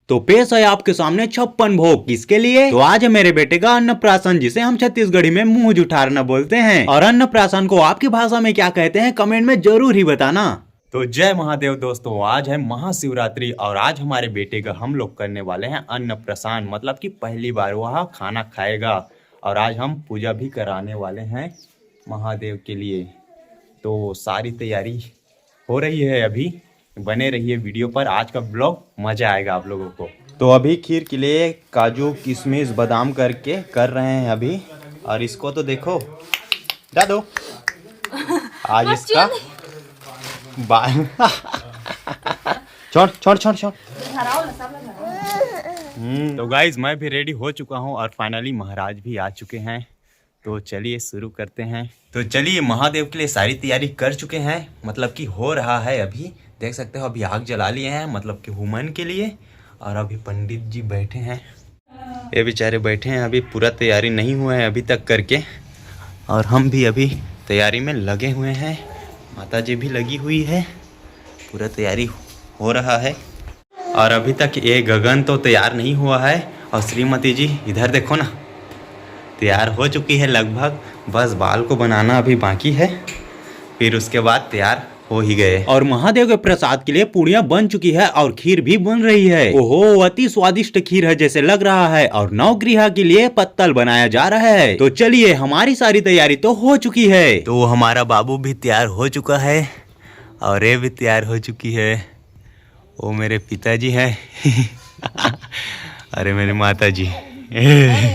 तो पेश है आपके सामने 56 भोग। किसके लिए? तो आज है मेरे बेटे का अन्नप्राशन, जिसे हम छत्तीसगढ़ी में मुंह जुठारना बोलते हैं। और अन्नप्राशन को आपकी भाषा में क्या कहते हैं कमेंट में जरूर ही बताना। तो जय महादेव दोस्तों, आज है महाशिवरात्रि और आज हमारे बेटे का हम लोग करने वाले हैं अन्नप्राशन, मतलब कि पहली बार वह खाना खाएगा। और आज हम पूजा भी कराने वाले हैं महादेव के लिए। तो सारी तैयारी हो रही है, अभी बने रहिए वीडियो पर। आज का ब्लॉग मजा आएगा आप लोगों को। तो अभी खीर के लिए काजू किशमिश बादाम करके कर रहे हैं अभी। और इसको तो देखो दादो, आज इसका छोड़ छोड़ छोड़ छोड़। तो गाइज मैं भी रेडी हो चुका हूँ और फाइनली महाराज भी आ चुके हैं। तो चलिए शुरू करते हैं। तो चलिए, महादेव के लिए सारी तैयारी कर चुके हैं, मतलब कि हो रहा है अभी। देख सकते हो अभी आग जला लिए हैं, मतलब कि हुमन के लिए। और अभी पंडित जी बैठे हैं, ये बेचारे बैठे हैं, अभी पूरा तैयारी नहीं हुआ है अभी तक करके। और हम भी अभी तैयारी में लगे हुए हैं, माता जी भी लगी हुई है, पूरा तैयारी हो रहा है। और अभी तक ये गगन तो तैयार नहीं हुआ है। और श्रीमती जी इधर देखो ना, तैयार हो चुकी है लगभग, बस बाल को बनाना अभी बाकी है, फिर उसके बाद तैयार हो ही गए। और महादेव के प्रसाद के लिए पूड़ियाँ बन चुकी है और खीर भी बन रही है। ओहो, अति स्वादिष्ट खीर है जैसे लग रहा है। और नवग्रह के लिए पत्तल बनाया जा रहा है। तो चलिए, हमारी सारी तैयारी तो हो चुकी है। तो हमारा बाबू भी तैयार हो चुका है और ये भी तैयार हो चुकी है। वो मेरे पिताजी है अरे मेरी माता जी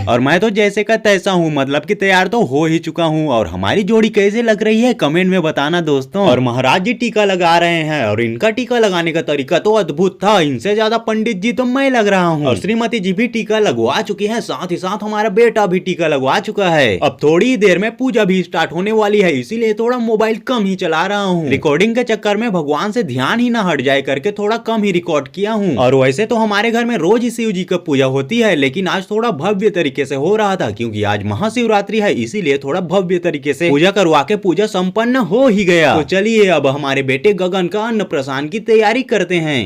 और मैं तो जैसे का तैसा हूँ, मतलब कि तैयार तो हो ही चुका हूँ। और हमारी जोड़ी कैसे लग रही है कमेंट में बताना दोस्तों। और महाराज जी टीका लगा रहे हैं और इनका टीका लगाने का तरीका तो अद्भुत था। इनसे ज्यादा पंडित जी तो मैं लग रहा हूँ। और श्रीमती जी भी टीका लगवा चुकी है, साथ ही साथ हमारा बेटा भी टीका लगवा चुका है। अब थोड़ी ही देर में पूजा भी स्टार्ट होने वाली है, इसीलिए थोड़ा मोबाइल कम ही चला रहा हूँ। रिकॉर्डिंग के चक्कर में भगवान से ध्यान ही न हट जाए करके थोड़ा कम ही रिकॉर्ड किया हूँ। और वैसे तो हमारे घर में रोज ही शिव जी का पूजा होती है, लेकिन आज थोड़ा भव्य तरीके से हो रहा था, क्योंकि आज महाशिवरात्रि है, इसीलिए थोड़ा भव्य तरीके से पूजा करवा के पूजा संपन्न हो ही गया। तो चलिए, अब हमारे बेटे गगन का अन्नप्राशन की तैयारी करते हैं।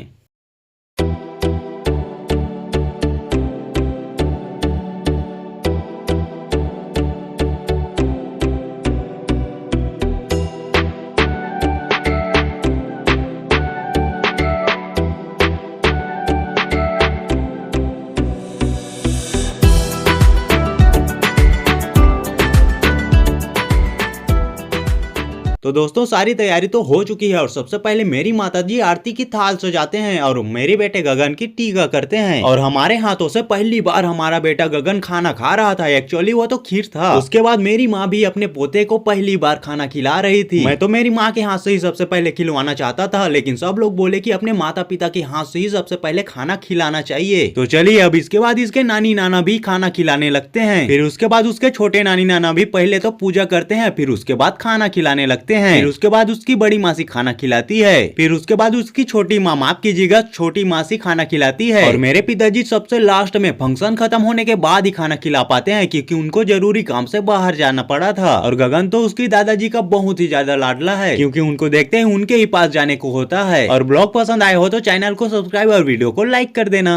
तो दोस्तों, सारी तैयारी तो हो चुकी है और सबसे पहले मेरी माता जी आरती की थाल सजाते हैं और मेरे बेटे गगन की टीका करते हैं। और हमारे हाथों से पहली बार हमारा बेटा गगन खाना खा रहा था। एक्चुअली वो तो खीर था। उसके बाद मेरी माँ भी अपने पोते को पहली बार खाना खिला रही थी। मैं तो मेरी माँ के हाथ से ही सबसे पहले खिलवाना चाहता था, लेकिन सब लोग बोले कि अपने माता पिता के हाथ से ही सबसे पहले खाना खिलाना चाहिए। तो चलिए, अब इसके बाद इसके नानी नाना भी खाना खिलाने लगते हैं। फिर उसके बाद उसके छोटे नानी नाना भी पहले तो पूजा करते हैं, फिर उसके बाद खाना खिलाने लगते हैं। फिर उसके बाद उसकी बड़ी मासी खाना खिलाती है। फिर उसके बाद उसकी छोटी माँ, माफ कीजिएगा, छोटी मासी खाना खिलाती है। और मेरे पिताजी सबसे लास्ट में फंक्शन खत्म होने के बाद ही खाना खिला पाते हैं, क्योंकि उनको जरूरी काम से बाहर जाना पड़ा था। और गगन तो उसकी दादाजी का बहुत ही ज्यादा लाडला है, क्योंकि उनको देखते ही उनके ही पास जाने को होता है। और ब्लॉग पसंद आए हो तो चैनल को सब्सक्राइब और वीडियो को लाइक कर देना।